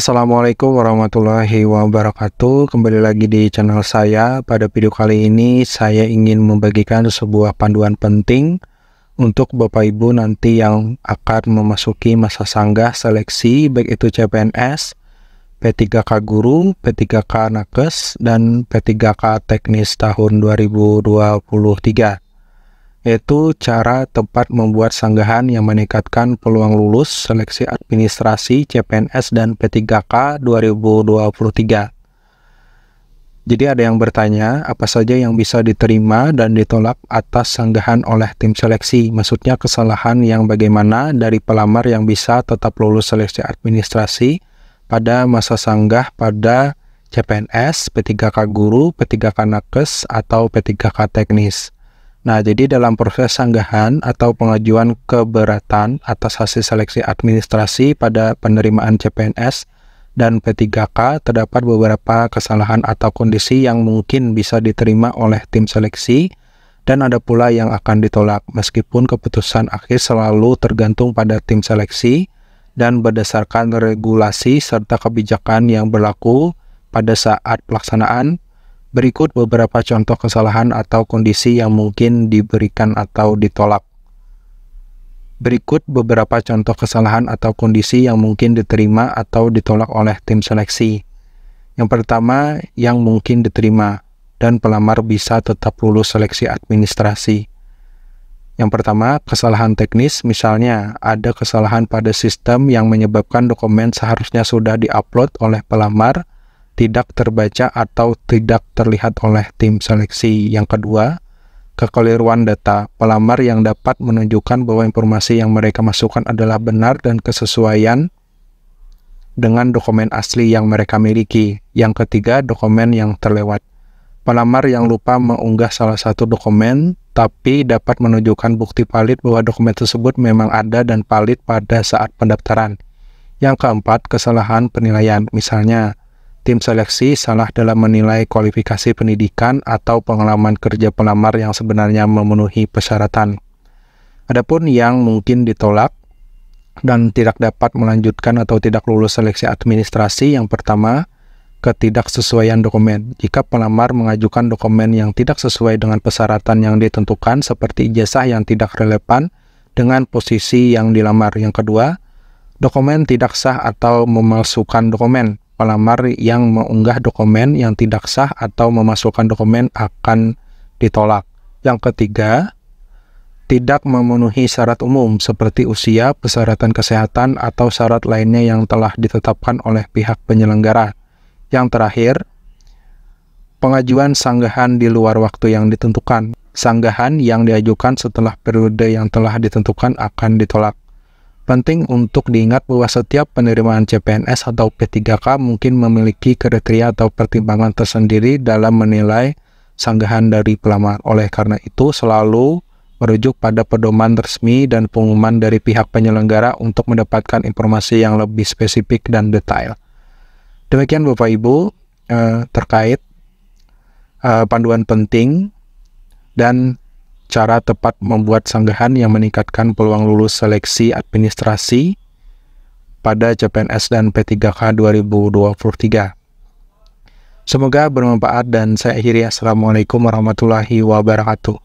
Assalamualaikum warahmatullahi wabarakatuh. Kembali lagi di channel saya. Pada video kali ini saya ingin membagikan sebuah panduan penting untuk Bapak Ibu nanti yang akan memasuki masa sanggah seleksi, baik itu CPNS, P3K Guru, P3K Nakes, dan P3K Teknis tahun 2023. Yaitu cara tepat membuat sanggahan yang meningkatkan peluang lulus seleksi administrasi CPNS dan P3K 2023. Jadi ada yang bertanya, apa saja yang bisa diterima dan ditolak atas sanggahan oleh tim seleksi? Maksudnya kesalahan yang bagaimana dari pelamar yang bisa tetap lulus seleksi administrasi pada masa sanggah pada CPNS, P3K Guru, P3K Nakes, atau P3K Teknis. Nah, jadi dalam proses sanggahan atau pengajuan keberatan atas hasil seleksi administrasi pada penerimaan CPNS dan P3K terdapat beberapa kesalahan atau kondisi yang mungkin bisa diterima oleh tim seleksi dan ada pula yang akan ditolak, meskipun keputusan akhir selalu tergantung pada tim seleksi dan berdasarkan regulasi serta kebijakan yang berlaku pada saat pelaksanaan. Berikut beberapa contoh kesalahan atau kondisi yang mungkin diberikan atau ditolak. Berikut beberapa contoh kesalahan atau kondisi yang mungkin diterima atau ditolak oleh tim seleksi. Yang pertama, yang mungkin diterima dan pelamar bisa tetap lulus seleksi administrasi. Yang pertama, kesalahan teknis, misalnya ada kesalahan pada sistem yang menyebabkan dokumen seharusnya sudah diupload oleh pelamar tidak terbaca atau tidak terlihat oleh tim seleksi. Yang kedua, kekeliruan data. Pelamar yang dapat menunjukkan bahwa informasi yang mereka masukkan adalah benar dan kesesuaian dengan dokumen asli yang mereka miliki. Yang ketiga, dokumen yang terlewat. Pelamar yang lupa mengunggah salah satu dokumen, tapi dapat menunjukkan bukti valid bahwa dokumen tersebut memang ada dan valid pada saat pendaftaran. Yang keempat, kesalahan penilaian. Misalnya, tim seleksi salah dalam menilai kualifikasi pendidikan atau pengalaman kerja pelamar yang sebenarnya memenuhi persyaratan. Adapun yang mungkin ditolak dan tidak dapat melanjutkan atau tidak lulus seleksi administrasi, yang pertama, ketidaksesuaian dokumen. Jika pelamar mengajukan dokumen yang tidak sesuai dengan persyaratan yang ditentukan, seperti ijazah yang tidak relevan dengan posisi yang dilamar. Yang kedua, dokumen tidak sah atau memalsukan dokumen. Pelamar yang mengunggah dokumen yang tidak sah atau memasukkan dokumen akan ditolak. Yang ketiga, tidak memenuhi syarat umum seperti usia, persyaratan kesehatan, atau syarat lainnya yang telah ditetapkan oleh pihak penyelenggara. Yang terakhir, pengajuan sanggahan di luar waktu yang ditentukan. Sanggahan yang diajukan setelah periode yang telah ditentukan akan ditolak. Penting untuk diingat bahwa setiap penerimaan CPNS atau P3K mungkin memiliki kriteria atau pertimbangan tersendiri dalam menilai sanggahan dari pelamar. Oleh karena itu, selalu merujuk pada pedoman resmi dan pengumuman dari pihak penyelenggara untuk mendapatkan informasi yang lebih spesifik dan detail. Demikian Bapak Ibu terkait panduan penting dan cara tepat membuat sanggahan yang meningkatkan peluang lulus seleksi administrasi pada CPNS dan P3K 2023. Semoga bermanfaat dan saya akhiri. Assalamualaikum warahmatullahi wabarakatuh.